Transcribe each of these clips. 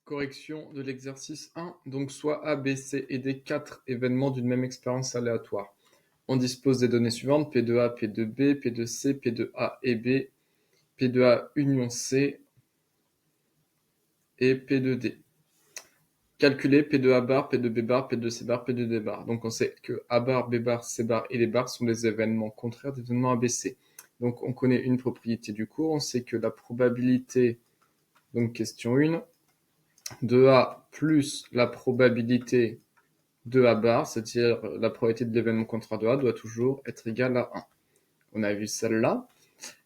Correction de l'exercice 1. Donc soit A, B, C et D, 4 événements d'une même expérience aléatoire. On dispose des données suivantes, P de A, P de B, P de C, P de A et B, P de A union C et P de D. Calculer P de A bar, P de B bar, P de C bar, P de D bar. Donc on sait que A bar, B bar, C bar et les bars sont des événements contraires des événements ABC. Donc on connaît une propriété du cours, on sait que la probabilité, donc question 1, de A plus la probabilité de A bar, c'est-à-dire la probabilité de l'événement contraire de A, doit toujours être égale à 1. On a vu celle-là.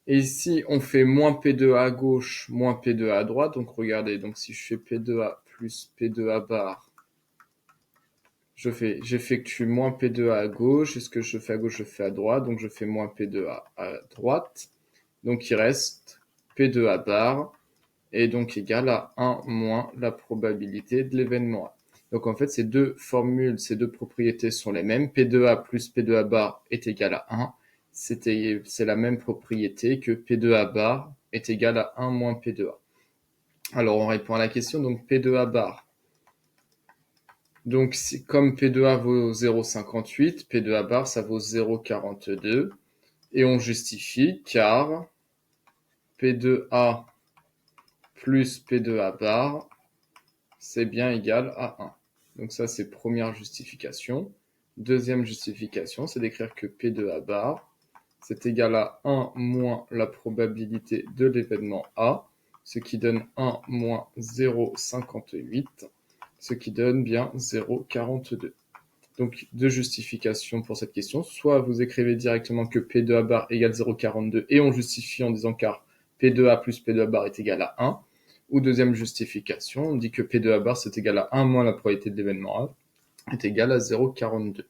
Et ici, on fait moins P2A à gauche, moins P2A à droite. Donc regardez, donc si je fais P2A plus P2A bar, j'effectue moins P2A à gauche. Et ce que je fais à gauche, je fais à droite. Donc je fais moins P2A à droite. Donc il reste P2A bar est donc égal à 1 moins la probabilité de l'événement A. Donc en fait, ces deux formules, ces deux propriétés sont les mêmes. P2A plus P2A bar est égal à 1. C'est la même propriété que P2A bar est égal à 1 moins P2A. Alors on répond à la question, donc P2A bar. Donc comme P2A vaut 0,58, P2A bar ça vaut 0,42. Et on justifie car P2A plus P2A bar c'est bien égal à 1. Donc ça, c'est première justification. Deuxième justification, c'est d'écrire que P de A bar, c'est égal à 1 moins la probabilité de l'événement A, ce qui donne 1 moins 0,58, ce qui donne bien 0,42. Donc, deux justifications pour cette question. Soit vous écrivez directement que P de A bar égale 0,42 et on justifie en disant car P de A plus P de A bar est égal à 1. Ou deuxième justification, on dit que P de A bar c'est égal à 1 moins la probabilité de l'événement A est égal à 0,42.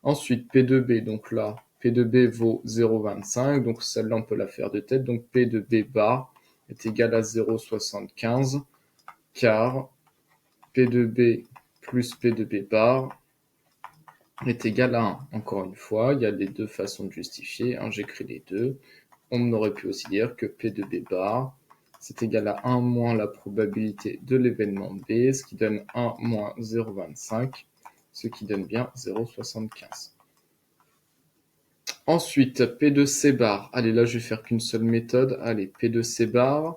Ensuite, P de B, donc là, P de B vaut 0,25, donc celle-là on peut la faire de tête, donc P de B bar est égal à 0,75, car P de B plus P de B bar est égal à 1. Encore une fois, il y a les deux façons de justifier, j'écris les deux. On aurait pu aussi dire que P de B bar c'est égal à 1 moins la probabilité de l'événement B, ce qui donne 1 moins 0,25, ce qui donne bien 0,75. Ensuite, P de C bar. Allez, là, je vais faire qu'une seule méthode. Allez, P de C bar.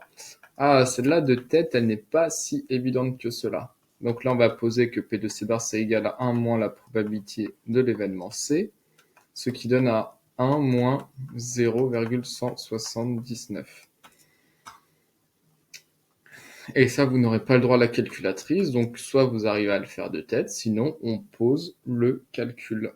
Ah, celle-là de tête, elle n'est pas si évidente que cela. Donc là, on va poser que P de C bar, c'est égal à 1 moins la probabilité de l'événement C, ce qui donne à 1 moins 0,179. Et ça, vous n'aurez pas le droit à la calculatrice, donc soit vous arrivez à le faire de tête, sinon on pose le calcul.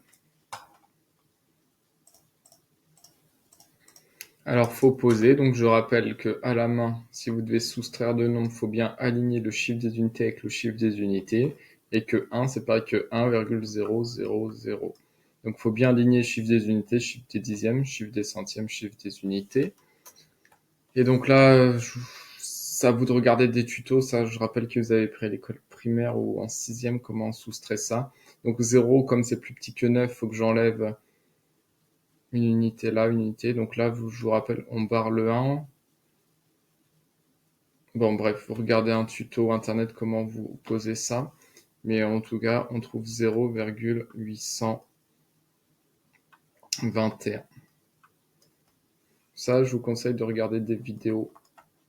Alors, faut poser, donc je rappelle que à la main, si vous devez soustraire deux nombres, il faut bien aligner le chiffre des unités avec le chiffre des unités, et que 1, c'est pareil que 1,000. Donc, il faut bien aligner le chiffre des unités, chiffre des dixièmes, chiffre des centièmes, chiffre des unités. Et donc là, c'est à vous de regarder des tutos. Ça, je rappelle que vous avez pris à l'école primaire ou en 6e comment on soustrait ça. Donc 0, comme c'est plus petit que 9, il faut que j'enlève une unité là, une unité. Donc là, je vous rappelle, on barre le 1. Bon, bref, vous regardez un tuto internet comment vous posez ça. Mais en tout cas, on trouve 0,821. Ça, je vous conseille de regarder des vidéos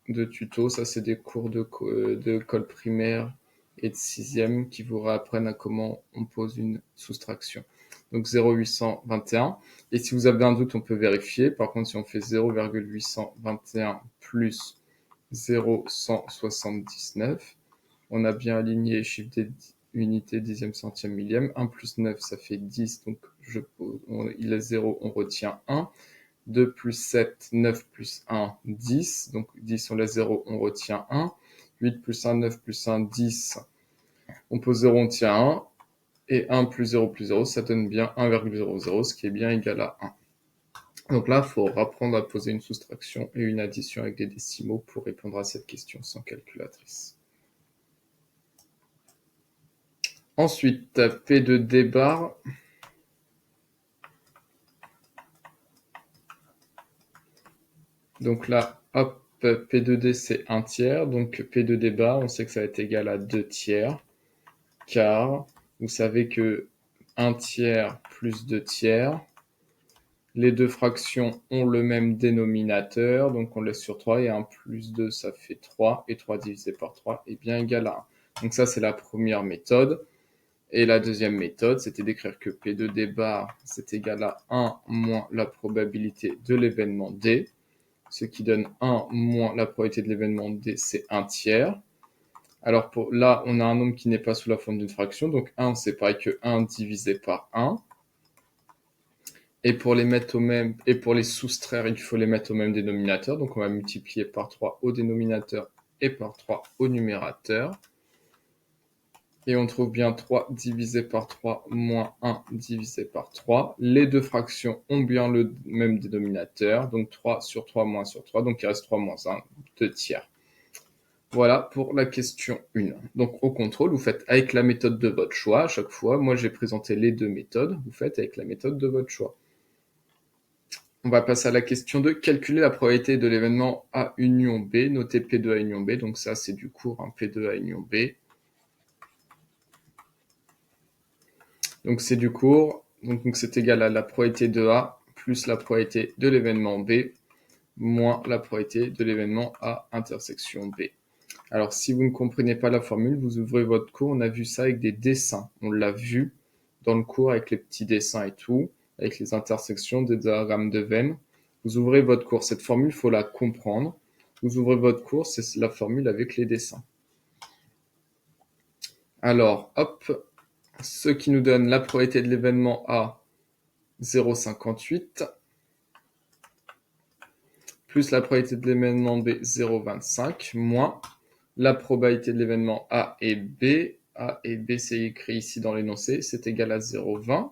de tutos. Ça, c'est des cours d'école primaire et de 6e qui vous réapprennent à comment on pose une soustraction. Donc 0,821. Et si vous avez un doute, on peut vérifier. Par contre, si on fait 0,821 plus 0,179, on a bien aligné les chiffres des unités, dixième, centième, millième. 1 plus 9, ça fait 10. Donc il est 0, on retient 1. 2 plus 7, 9 plus 1, 10. Donc 10, on laisse 0, on retient 1. 8 plus 1, 9 plus 1, 10. On pose 0, on tient 1. Et 1 plus 0 plus 0, ça donne bien 1,00, ce qui est bien égal à 1. Donc là, il faut apprendre à poser une soustraction et une addition avec des décimaux pour répondre à cette question sans calculatrice. Ensuite, P de D bar. Donc là, hop, P2D c'est 1 tiers, donc P2D bas, on sait que ça va être égal à 2 tiers, car vous savez que 1 tiers plus 2 tiers, les deux fractions ont le même dénominateur, donc on laisse sur 3, et 1 plus 2 ça fait 3, et 3 divisé par 3 est bien égal à 1. Donc ça c'est la première méthode. Et la deuxième méthode, c'était d'écrire que P2D bar, c'est égal à 1 moins la probabilité de l'événement D, ce qui donne 1 moins la probabilité de l'événement D, c'est 1 tiers. Alors là, on a un nombre qui n'est pas sous la forme d'une fraction, donc 1, c'est pareil que 1 divisé par 1. Et pour les mettre au même, et pour les soustraire, il faut les mettre au même dénominateur, donc on va multiplier par 3 au dénominateur et par 3 au numérateur. Et on trouve bien 3 divisé par 3 moins 1 divisé par 3. Les deux fractions ont bien le même dénominateur, donc 3 sur 3 moins sur 3, donc il reste 3 moins 1, 2 tiers. Voilà pour la question 1. Donc au contrôle, vous faites avec la méthode de votre choix à chaque fois. Moi j'ai présenté les deux méthodes, vous faites avec la méthode de votre choix. On va passer à la question 2. Calculer la probabilité de l'événement A union B, notez P2A union B, donc ça c'est du cours, hein, P2A union B. Donc c'est du cours, donc c'est égal à la probabilité de A plus la probabilité de l'événement B moins la probabilité de l'événement A intersection B. Alors si vous ne comprenez pas la formule, vous ouvrez votre cours, on a vu ça avec des dessins. On l'a vu dans le cours avec les petits dessins et tout, avec les intersections des diagrammes de Venn. Vous ouvrez votre cours, cette formule, il faut la comprendre. Vous ouvrez votre cours, c'est la formule avec les dessins. Alors, hop, ce qui nous donne la probabilité de l'événement A, 0,58, plus la probabilité de l'événement B, 0,25, moins la probabilité de l'événement A et B. A et B, c'est écrit ici dans l'énoncé, c'est égal à 0,20.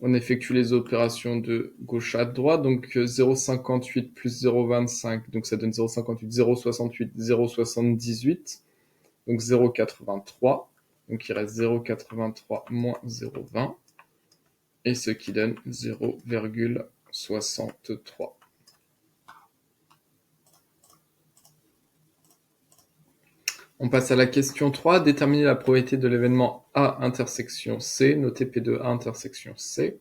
On effectue les opérations de gauche à droite, donc 0,58 plus 0,25, donc ça donne 0,58, 0,68, 0,78, donc 0,83. Donc il reste 0,83 moins 0,20, et ce qui donne 0,63. On passe à la question 3. Déterminer la probabilité de l'événement A intersection C. Notez P2A intersection C.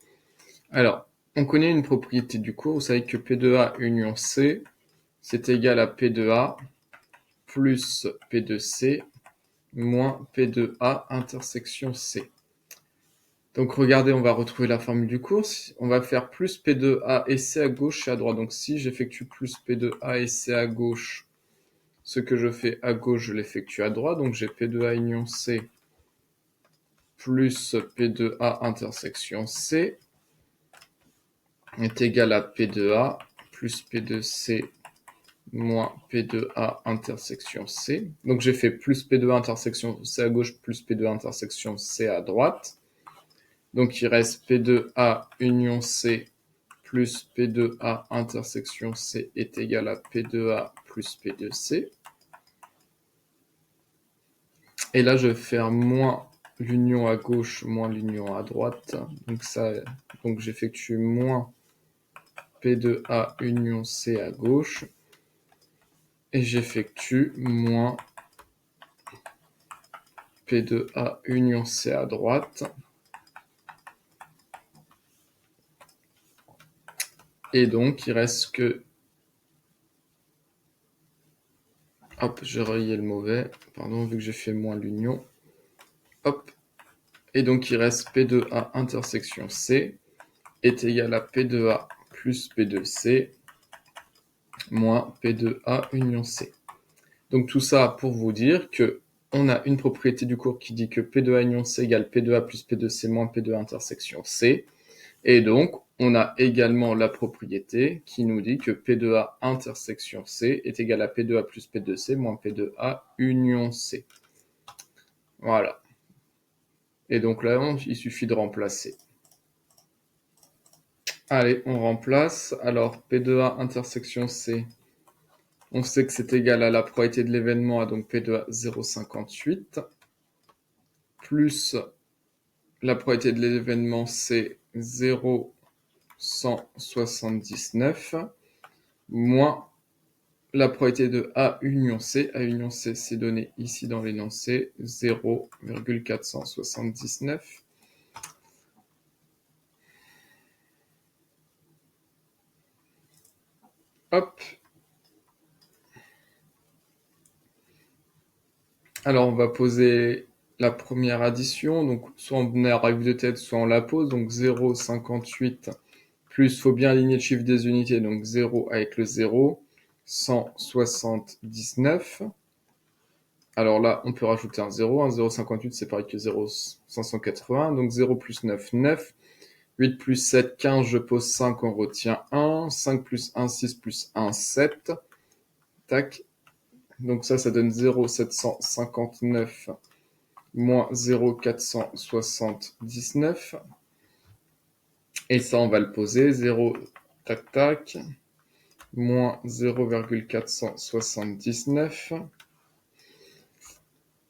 Alors, on connaît une propriété du cours. Vous savez que P2A union C, c'est égal à P2A plus P2C moins P2A intersection C. Donc regardez, on va retrouver la formule du cours. On va faire plus P2A et C à gauche et à droite. Donc si j'effectue plus P2A et C à gauche, ce que je fais à gauche, je l'effectue à droite. Donc j'ai P2A union C plus P2A intersection C est égal à P2A plus P2C moins P2A intersection C. Donc j'ai fait plus P2A intersection C à gauche plus P2A intersection C à droite. Donc il reste P2A union C plus P2A intersection C est égal à P2A plus P2C. Et là, je vais faire moins l'union à gauche moins l'union à droite. Donc j'effectue moins P2A union C à gauche. Et j'effectue moins P2A union C à droite. Et donc, il reste que... Hop, j'ai rayé le mauvais. Pardon, vu que j'ai fait moins l'union. Hop. Et donc, il reste P2A intersection C est égal à P2A plus P2C moins P2A union C. Donc, tout ça pour vous dire que on a une propriété du cours qui dit que P2A union C égale P2A plus P2C moins P2A intersection C. Et donc, on a également la propriété qui nous dit que P2A intersection C est égal à P2A plus P2C moins P2A union C. Voilà. Et donc là, il suffit de remplacer. Allez, on remplace. Alors, P2A intersection C, on sait que c'est égal à la probabilité de l'événement, donc P2A 0,58, plus la probabilité de l'événement C 0,179, moins la probabilité de A union C. A union C, c'est donné ici dans l'énoncé, 0,479. Hop. Alors, on va poser la première addition. Donc, soit on arrive de tête, soit on la pose. Donc, 0,58 plus, faut bien aligner le chiffre des unités. Donc, 0 avec le 0, 179. Alors là, on peut rajouter un 0. 0,58, c'est pareil que 0,580. Donc 0 plus 9, 9. 8 plus 7, 15. Je pose 5, on retient 1. 5 plus 1, 6 plus 1, 7. Tac. Donc ça donne 0,759 moins 0,479. Et ça, on va le poser. 0, tac, tac. Moins 0,479.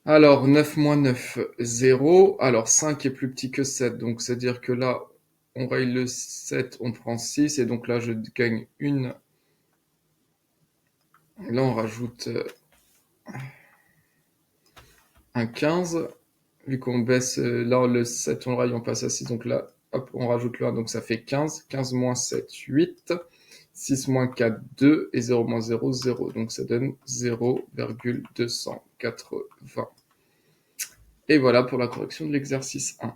Alors, 9 moins 9, 0. Alors, 5 est plus petit que 7. Donc, c'est-à-dire que là, on raye le 7, on prend 6. Et donc là, je gagne une. Là, on rajoute un 15. Vu qu'on baisse, là, le 7, on le raye, on passe à 6. Donc là, hop, on rajoute le 1. Donc ça fait 15. 15 moins 7, 8. 6 moins 4, 2. Et 0 moins 0, 0. Donc ça donne 0,280. Et voilà pour la correction de l'exercice 1.